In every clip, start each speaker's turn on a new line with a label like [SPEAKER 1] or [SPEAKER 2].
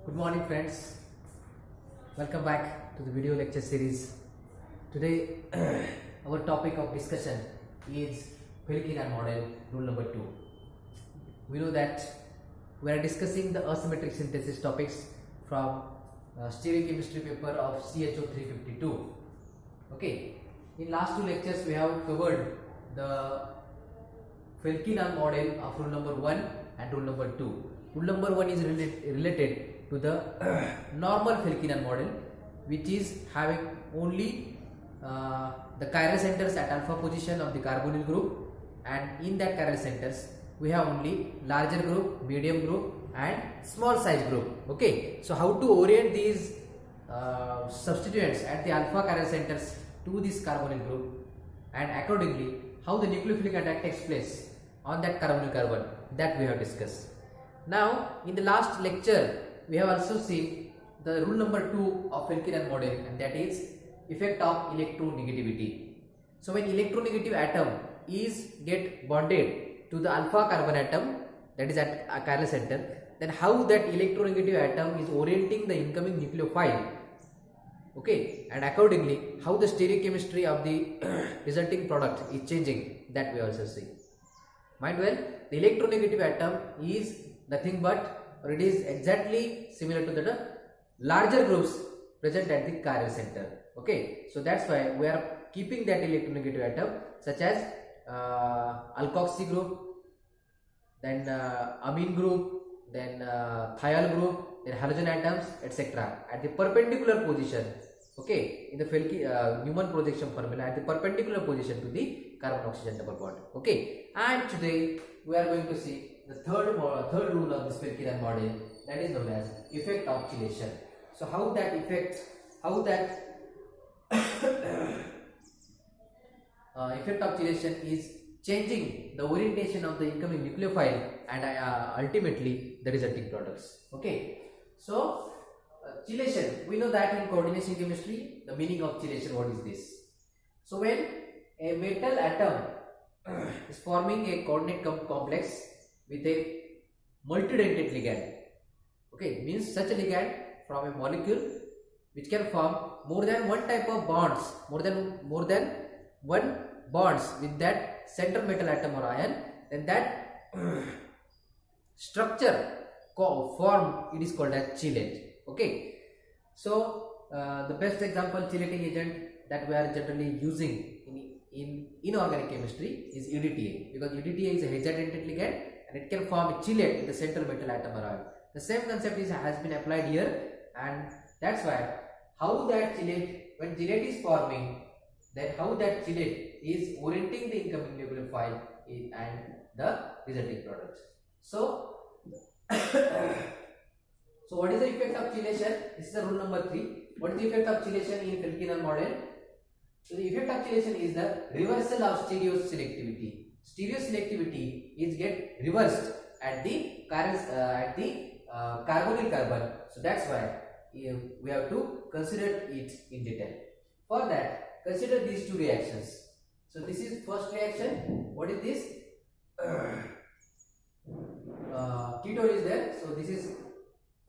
[SPEAKER 1] Good morning friends, welcome back to the video lecture series. Today our topic of discussion is Feldkirchen model rule number 2. We know that we are discussing the asymmetric synthesis topics from stereochemistry paper of CHO 352. Okay, in last two lectures we have covered the Feldkirchen model of rule number 1 and rule number 2. Rule number 1 is related to the normal Feldkirchen model, which is having only the chiral centers at alpha position of the carbonyl group, and in that chiral centers we have only larger group, medium group and small size group. Okay, so how to orient these substituents at the alpha chiral centers to this carbonyl group, and accordingly how the nucleophilic attack takes place on that carbonyl carbon, that we have discussed. Now in the last lecture we have also seen the rule number 2 of Feldkirchen model, and that is effect of electronegativity. So when electronegative atom is get bonded to the alpha carbon atom, that is at a chiral center, then how that electronegative atom is orienting the incoming nucleophile. Okay, and accordingly how the stereochemistry of the resulting product is changing, that we also see. Mind well, the electronegative atom is nothing but, or it is exactly similar to the larger groups present at the chiral center. Okay, so that's why we are keeping that electronegative atom such as alkoxy group, then amine group, then thiol group, then halogen atoms, etc. at the perpendicular position. Okay, in the Newman projection formula, at the perpendicular position to the carbon oxygen double bond. Okay, and today we are going to see the third rule of this Feldkirchen model, that is known as effect of chelation. So how that effect of chelation is changing the orientation of the incoming nucleophile and ultimately the resulting products. Okay, so chelation, we know that in coordination chemistry the meaning of chelation, what is this? So when a metal atom is forming a coordinate complex with a multidentate ligand, okay, means such a ligand from a molecule which can form more than one type of bonds, more than one bonds with that central metal atom or ion, then that structure form, it is called as chelate. Okay, so the best example chelating agent that we are generally using in inorganic chemistry is EDTA, because EDTA is a hexadentate ligand and it can form a chelate in the central metal atom or ion. The same concept has been applied here, and that's why how that chelate, when chelate is forming, then how that chelate is orienting the incoming nucleophile and the resulting products. So so what is the effect of chelation? This is the rule number 3. What is the effect of chelation in Feldkirchen model? So the effect of chelation is the reversal of stereoselectivity. Stereoselectivity is get reversed at the carbonyl carbon. So that's why we have to consider it in detail. For that, consider these two reactions. So this is first reaction. What is this? Ketone is there. So this is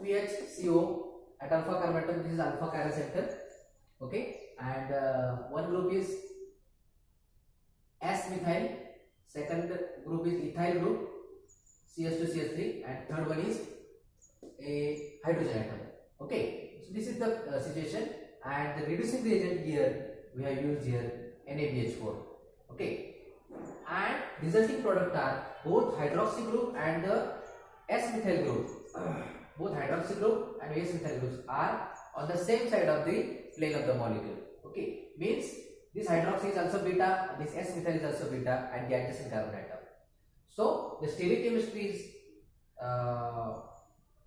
[SPEAKER 1] PHCO at alpha carbon atom. This is alpha chiral center. Okay, and one group is S-methyl, second group is ethyl group, CH2CH3, and third one is a hydrogen atom. Okay, so this is the situation, and the reducing reagent here we have used here NaBH4. Okay, and resulting product are both hydroxy group and the S-methyl group. Both hydroxy group and S-methyl groups are on the same side of the plane of the molecule. Okay, means this hydroxy is also beta, this S-methyl is also beta at the adjacent carbon atom. So the stereochemistry is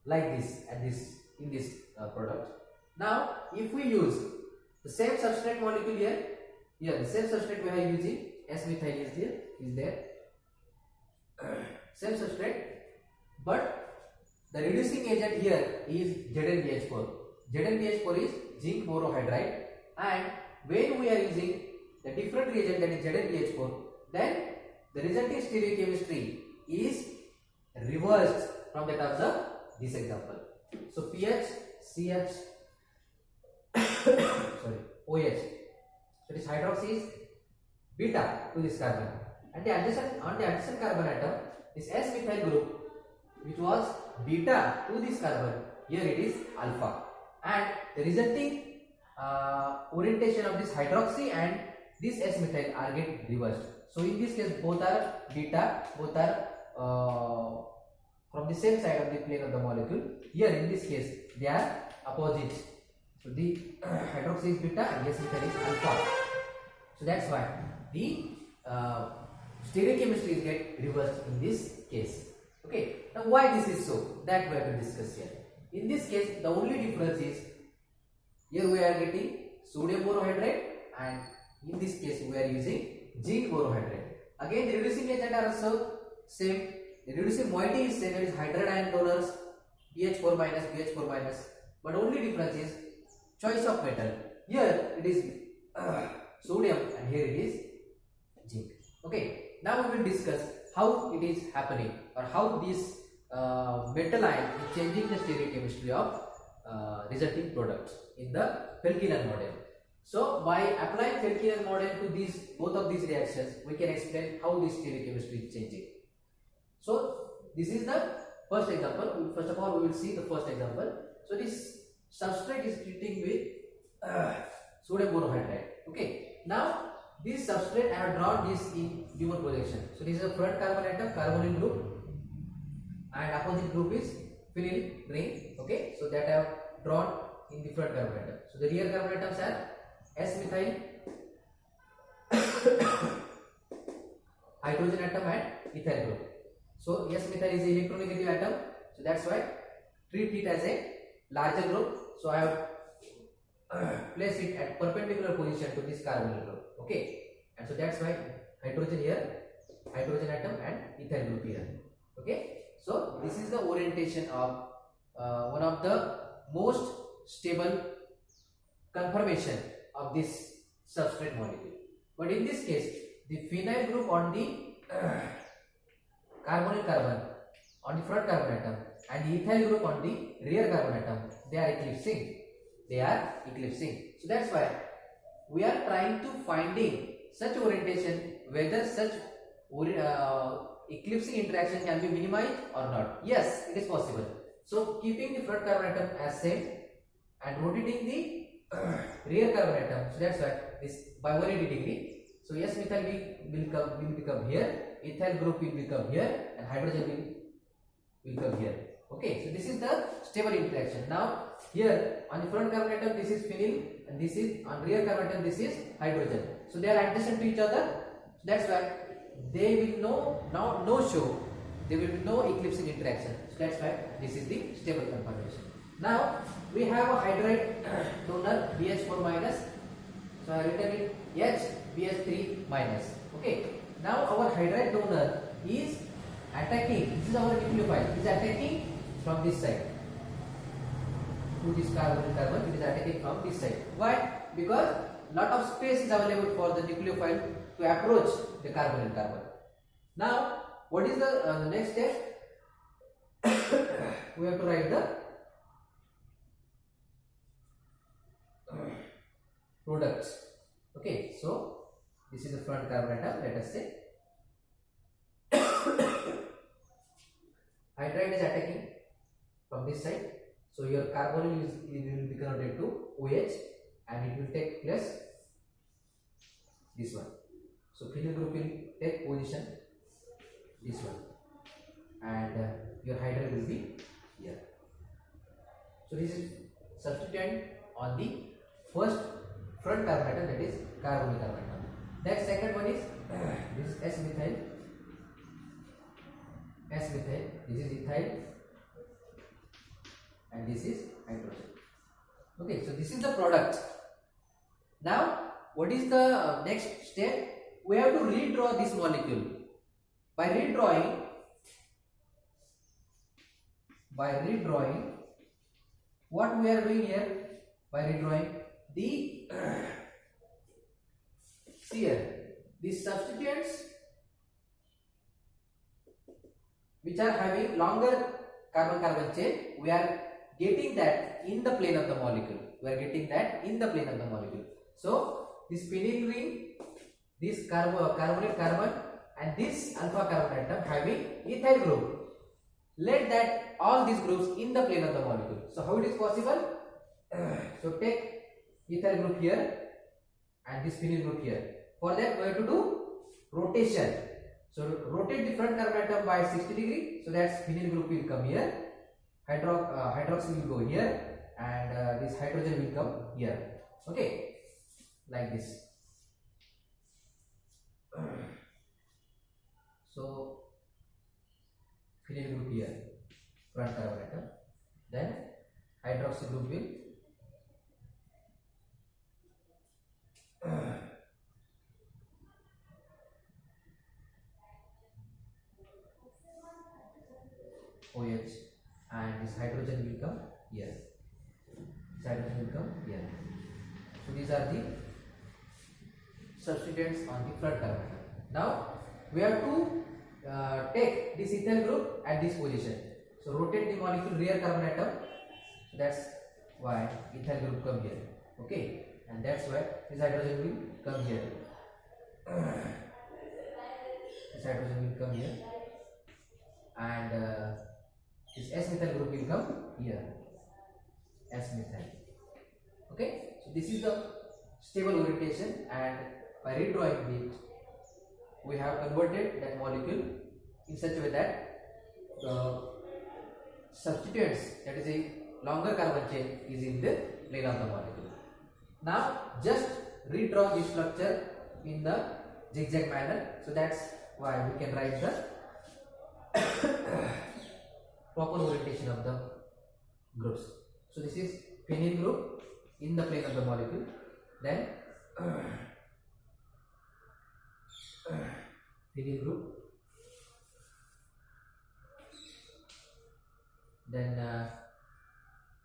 [SPEAKER 1] like this in this product. Now if we use the same substrate molecule here, the same substrate we are using, S-methyl is there, same substrate, but the reducing agent here is ZnBH4. ZnBH4 is zinc borohydride, and when we are using the different reagent, that is ZnBH4, then the resulting stereochemistry is reversed from that of this example. So PH, CH, sorry, OH. So this hydroxy is beta to this carbon. And the adjacent carbon atom, this S methyl group, which was beta to this carbon, here it is alpha. And the resulting orientation of this hydroxy and this S methyl are get reversed. So in this case, both are beta, both are from the same side of the plane of the molecule. Here in this case, they are opposite. So the hydroxy is beta and S methyl is alpha. So that's why the stereochemistry is get reversed in this case. Okay. Now why this is so? That we have to discuss here. In this case, the only difference is here we are getting sodium borohydride, and in this case we are using zinc borohydride. Again, the reducing agent are also same. The reducing moiety is same, it is hydride ion donors, BH4 minus, BH4 minus. But only difference is choice of metal. Here it is sodium and here it is zinc. Okay. Now we will discuss how it is happening, or how this metal ion is changing the stereochemistry of resulting products in the Pelkinen model. So by applying Pelkinen model to these both of these reactions, we can explain how this stereochemistry is changing. So this is the first example. First of all, we will see the first example. So this substrate is treating with sodium borohydride. Okay. Now this substrate I have drawn this in human projection. So this is a front carbon atom, carbonyl group, and opposite group is phenyl ring. Okay. So that I have drawn in the front carbon atom. So the rear carbon atoms are S methyl hydrogen atom and ethyl group. So S methyl is an electronegative atom. So that's why treat it as a larger group. So I have placed it at perpendicular position to this carbonyl group. Okay. And so that's why hydrogen here, hydrogen atom and ethyl group here. Okay. So this is the orientation of one of the most stable conformation of this substrate molecule. But in this case, the phenyl group on the carbonyl carbon on the front carbon atom and the ethyl group on the rear carbon atom, they are eclipsing. They are eclipsing. So that's why we are trying to finding such orientation, whether such eclipsing interaction can be minimized or not. Yes, it is possible. So keeping the front carbon atom as same and rotating the rear carbon atom. So that's why this by 180 degree. So S methyl will become here, ethyl group will become here, and hydrogen will come here. Okay, so this is the stable interaction. Now here on the front carbon atom this is phenyl, and this is on rear carbon atom this is hydrogen. So they are adjacent to each other. So that's why they will there will be no eclipsing interaction. So that's why this is the stable conformation. Now we have a hydride donor BH4 minus. So I have written it H BH3 minus. Okay. Now our hydride donor is attacking. This is our nucleophile. It is attacking from this side to this carbon. It is attacking from this side. Why? Because lot of space is available for the nucleophile to approach the carbon. Now, what is the next step? We have to write the products. Okay, so this is the front carbon atom. Let us say hydride is attacking from this side. So your carbonyl will be converted to OH, and it will take place this one. So phenyl group will take position this one, and your hydride will be here. So this is substituent on the first front carbon atom, that is carbonyl carbon atom. That second one is this is S methyl, this is ethyl, and this is hydrogen. Okay, so this is the product. Now what is the next step? We have to redraw this molecule. By redrawing, what we are doing here, by redrawing the see here, these substituents which are having longer carbon-carbon chain, we are getting that in the plane of the molecule. We are getting that in the plane of the molecule. So this phenyl ring, this carbonate carbon, and this alpha carbon atom having ethyl group. Let that all these groups in the plane of the molecule. So how it is possible? So take ethyl group here and this phenyl group here. For that we have to do rotation. So rotate the front carbon atom by 60 degree. So that phenyl group will come here. Hydroxy will go here, and this hydrogen will come here. Okay, like this. So phenyl group here, front carbon atom, then hydroxy group will OH, and this hydrogen will come here. This hydrogen will come here. So these are the substituents on the front carbon atom. Now we have to take this ethyl group at this position. So rotate the molecule rear carbon atom. So that's why ethyl group come here. Okay, and that's why this hydrogen will come here. This hydrogen will come here, and this S-methyl group will come here. S-methyl. Okay, so this is the stable orientation, and by redrawing it, we have converted that molecule in such a way that the substituents, that is a longer carbon chain, is in the plane of the molecule. Now just redraw this structure in the zigzag manner. So that's why we can write the proper orientation of the groups. So this is phenyl group in the plane of the molecule. Then phenyl group. Then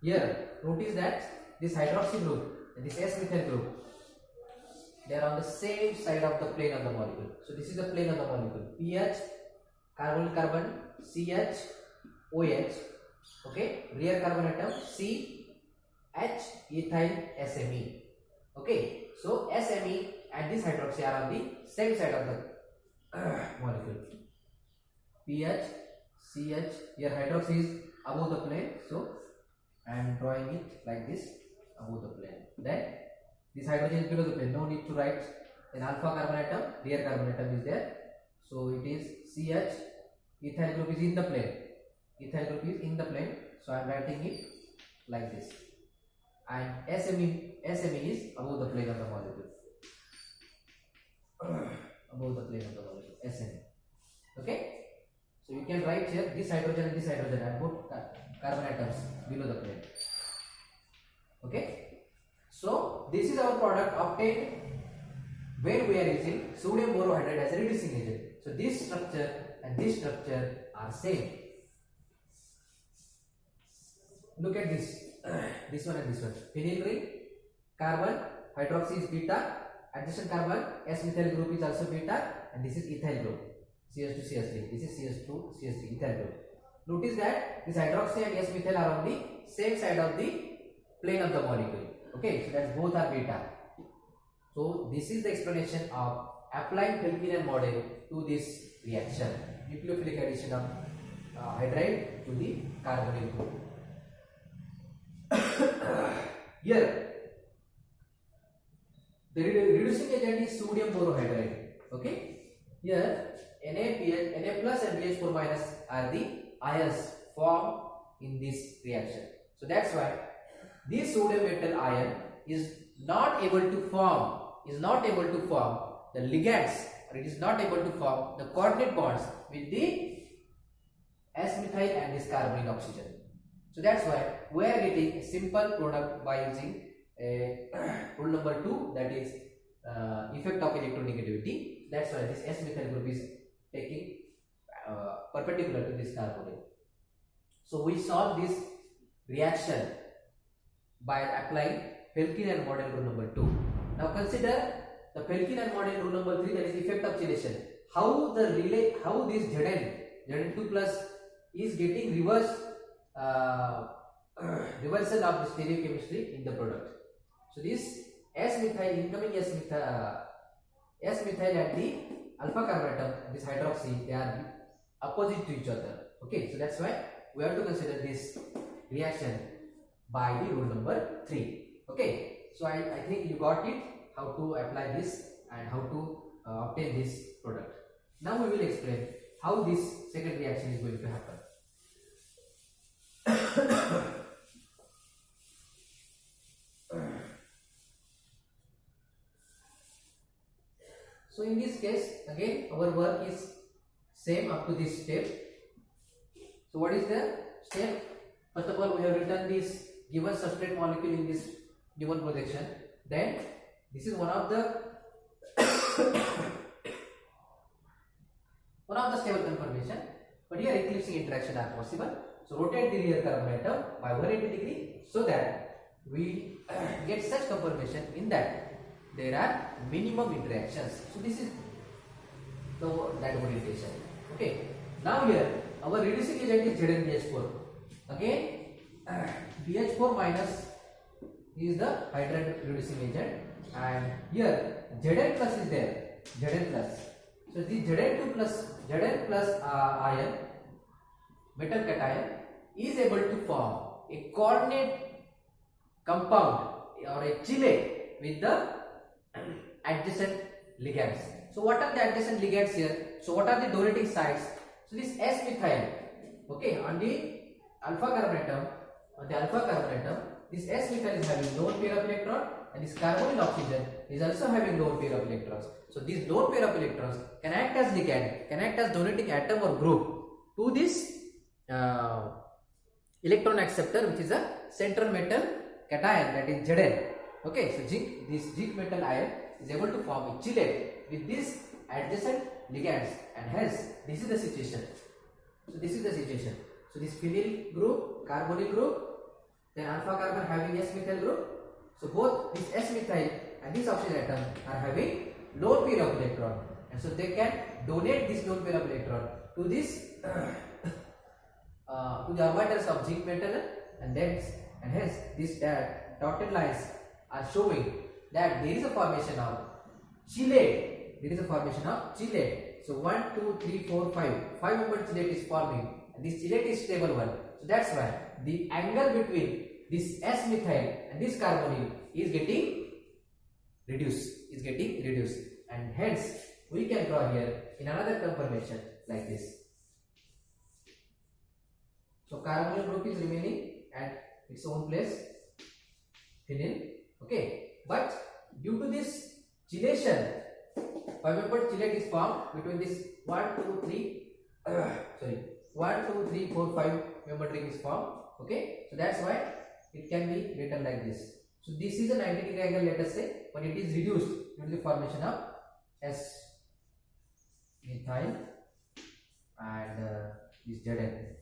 [SPEAKER 1] here notice that this hydroxy group and this S-methyl group, they are on the same side of the plane of the molecule. So this is the plane of the molecule. PH, carbon carbon, CH, OH. Okay, rear carbon atom C, H, ethyl, SME. Okay, so SME and this hydroxy are on the same side of the molecule. PH, CH, here hydroxy is above the plane, so I am drawing it like this, above the plane. Then this hydrogen is below the plane, no need to write. Then alpha carbon atom, rear carbon atom is there, so it is CH, ethyl group is in the plane. Ethyl group is in the plane, so I am writing it like this. And SME is above the plane of the molecule. Above the plane of the molecule, SME. Okay, so you can write here this hydrogen and both carbon atoms below the plane. Okay, so this is our product obtained when we are using sodium borohydride as a reducing agent. So this structure and this structure are same. Look at this, this one and this one. Phenyl ring, carbon, hydroxy is beta, adjacent carbon, S-methyl group is also beta, and this is ethyl group, CH2 CH3. This is CH2 CH3 ethyl group. Notice that this hydroxy and S-methyl are on the same side of the plane of the molecule. Okay, so that's both are beta. So this is the explanation of applying Pelkinian model to this reaction, nucleophilic addition of hydride to the carbonyl group. Here the reducing agent is sodium borohydride. Okay, here Na plus and BH4 minus are the ions formed in this reaction. So that's why this sodium metal ion is not able to form the ligands, or it is not able to form the coordinate bonds with the S-methyl and this carbonyl oxygen. So that's why we are getting a simple product by using rule number 2, that is effect of electronegativity. That's why this S-methyl group is taking perpendicular to this carbonyl. So we solve this reaction by applying Pelkinian model rule number 2. Now consider the Pelkinian model rule number 3, that is effect of chelation. How this Zn2 plus is getting reversed reversal of the stereochemistry in the product. So this S-methyl, incoming S-methyl and the alpha carbon atom, this hydroxy, they are opposite to each other. Okay, so that's why we have to consider this reaction by the rule number 3. Okay, so I think you got it, how to apply this and how to obtain this product. Now we will explain how this second reaction is going to happen. So in this case, again our work is same up to this step. So what is the step? First of all, we have written this given substrate molecule in this given projection. Then this is one of the stable conformation, but here eclipsing interaction are possible. So rotate the rear carbon atom by 180 degree so that we get such conformation in that there are minimum interactions. So this is that orientation. Okay. Now here our reducing agent is ZnBH4. Again, BH4 minus is the hydrogen reducing agent, and here Zn plus is there. Zn plus. So the Zn plus ion, metal cation, is able to form a coordinate compound or a chelate with the adjacent ligands. So what are the adjacent ligands here? So what are the donating sites? So this S-methyl, okay, on the alpha carbon atom, this S-methyl is having lone pair of electron, and this carbonyl oxygen is also having lone pair of electrons. So these lone pair of electrons can act as ligand, can act as donating atom or group to this electron acceptor, which is a central metal cation, that is Zn. Okay, so this zinc metal ion is able to form a chelate with these adjacent ligands, and hence this is the situation. So this is the situation. So this phenyl group, carbonyl group, then alpha carbon having S-methyl group. So both this S-methyl and this oxygen atom are having lone pair of electron, and so they can donate this lone pair of electron to this to the orbitals of zinc metal, and hence these dotted lines are showing that there is a formation of chelate. So 1, 2, 3, 4, 5 member chelate is forming, and this chelate is stable one. So that's why the angle between this S-methyl and this carbonyl is getting reduced, and hence we can draw here in another conformation like this. So carbonyl group is remaining at its own place, phenyl. Okay, but due to this chelation, 5-membered chelate is formed between this 1, 2, 3, 4, 5 membered ring is formed. Okay, so that's why it can be written like this. So this is a 90 degree angle, let us say, but it is reduced due to the formation of S-methyl and this Zn.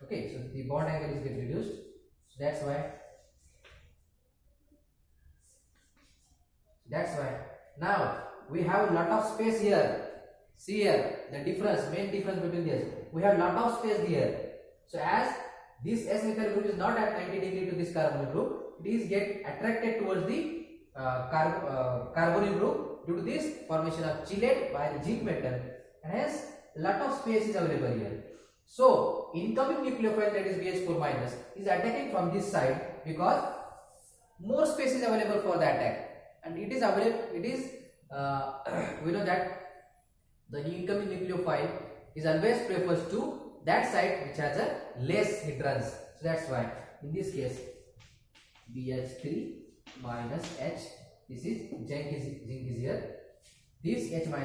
[SPEAKER 1] Okay, so the bond angle is get reduced. So that's why now we have a lot of space here. See here the main difference between this. We have lot of space here. So as this S-methyl group is not at 90 degree to this carbonyl group, it is get attracted towards the carbonyl group due to this formation of chelate by the zinc metal, and hence lot of space is available here. So incoming nucleophile, that is BH4 minus, is attacking from this side because more space is available for the attack, and it is available. We know that the incoming nucleophile is always prefers to that side which has a less hindrance. So that's why in this case BH3 minus H, this is zinc is here, this H minus